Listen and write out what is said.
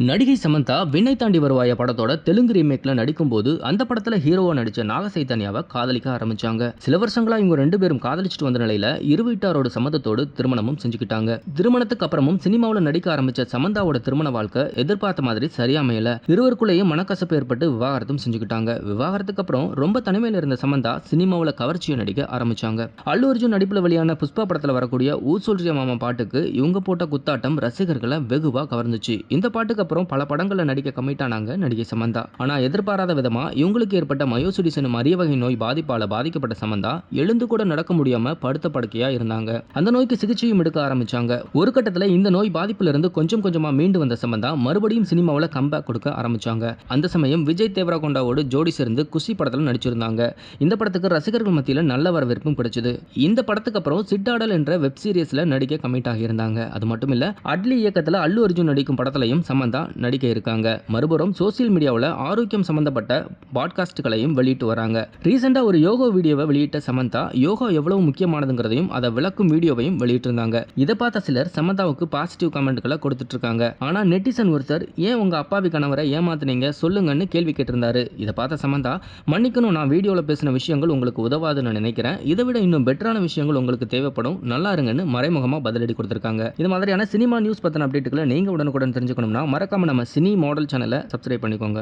நடிகை சமந்தா விண்ணை தாண்டி வருவாயா படத்தோட தெலுங்கு ரீமேக்ல நடிக்கும்போது அந்த படத்துல ஹீரோவா நடிச்ச நாக சைத்தன்யாவை காதலிக்க ஆரம்பிச்சாங்க. சில வருஷங்களா இவங்க ரெண்டு பேரும் காதலிச்சுட்டு வந்த நிலையில இரு வீட்டாரோட சம்மதத்தோடு திருமணமும் செஞ்சுக்கிட்டாங்க. திருமணத்துக்கு அப்புறமும் சினிமாவில் நடிக்க ஆரம்பிச்ச சமந்தாவோட திருமண வாழ்க்கை எதிர்பார்த்த மாதிரி சரியா அமையல. இருவருக்குள்ளேயும் மனக்கசப்பு ஏற்பட்டு விவாகரத்தும் செஞ்சுக்கிட்டாங்க. விவாகரத்துக்கு அப்புறம் ரொம்ப தனிமையில இருந்த சமந்தா சினிமாவில் கவர்ச்சியை நடிக்க ஆரம்பிச்சாங்க. அல்லு அர்ஜுன் நடிப்புல வெளியான புஷ்பா படத்துல வரக்கூடிய ஊ சொல்றிய மாமா பாட்டுக்கு இவங்க போட்ட குத்தாட்டம் ரசிகர்களை வெகுவா கவர்ந்துச்சு. இந்த பாட்டுக்கு அப்புறம் பல படங்கள்ல நடிக்க கமிட் ஆனாங்க நடிகை சமந்தா. ஆனா எதிர்பாராத விதமா இவங்களுக்கு ஏற்பட்ட மயோசிடிஸ் எனும் அரிய வகை நோய் பாதிப்பால பாதிக்கப்பட்ட சமந்தா எழுந்து கூட நடக்க முடியாம படுத்த படுக்கையா இருந்தாங்க. அந்த நோய்க்கு சிகிச்சையும் எடுக்க ஆரம்பிச்சாங்க. ஒரு கட்டத்துல இந்த நோய் பாதிப்புல இருந்து கொஞ்சம் கொஞ்சமா மீண்டு வந்த சமந்தா மறுபடியும் சினிமாவில் கம்பேக் கொடுக்க ஆரம்பிச்சாங்க. அந்த சமயம் விஜய் தேவரகொண்டாவோடு ஜோடி சேர்ந்து குஷி படத்துல நடிச்சிருந்தாங்க. இந்த படத்துக்கு ரசிகர்கள் மத்தியில நல்ல வரவேற்பும் கிடைச்சது. இந்த படத்துக்கு அப்புறம் சிட்டாடல் என்ற வெப் சீரிஸ்ல நடிக்க கமிட் ஆகியிருந்தாங்க. அது மட்டும் இல்ல, அட்லி இயக்கத்துல அல்லு அர்ஜுன் நடிக்கும் படத்திலையும் சமந்தா நடிக்க இருக்காங்க. மறுபுறம் சோசியல் மீடியாவில் ஆரோக்கியம் சம்பந்தப்பட்ட பாட்காஸ்ட்களையும் வெளியிட்டு வராங்க. ரீசெண்டா ஒரு யோகா வீடியோவை வெளியிட்ட சமந்தா யோகா எவ்வளவு முக்கியமானதுங்கிறதையும் அதை விளக்கும் வீடியோவையும் வெளியிட்டிருந்தாங்க. இதை பார்த்த சிலர் சமந்தாவுக்கு பாசிட்டிவ் கமெண்ட்களை கொடுத்துட்டு இருக்காங்க. ஆனா நெட்டிசன் ஒருத்தர் ஏன் உங்க அப்பாவி கணவரை ஏமாத்துனீங்க சொல்லுங்கன்னு கேள்வி கேட்டிருந்தாரு. இதை பார்த்த சமந்தா, மன்னிக்கணும், நான் வீடியோவில் பேசின விஷயங்கள் உங்களுக்கு உதவாதுன்னு நினைக்கிறேன். இதை விட இன்னும் பெட்டரான விஷயங்கள் உங்களுக்கு தேவைப்படும், நல்லா இருங்கன்னு மறைமுகமா பதிலடி கொடுத்திருக்காங்க. இது மாதிரியான சினிமா நியூஸ் பத்தின அப்டேட்டுகளை நீங்க உடனுக்குடன் தெரிஞ்சுக்கணும்னா மறக்காம நம்ம சினி மாடல் சேனலை சப்ஸ்கிரைப் பண்ணிக்கோங்க.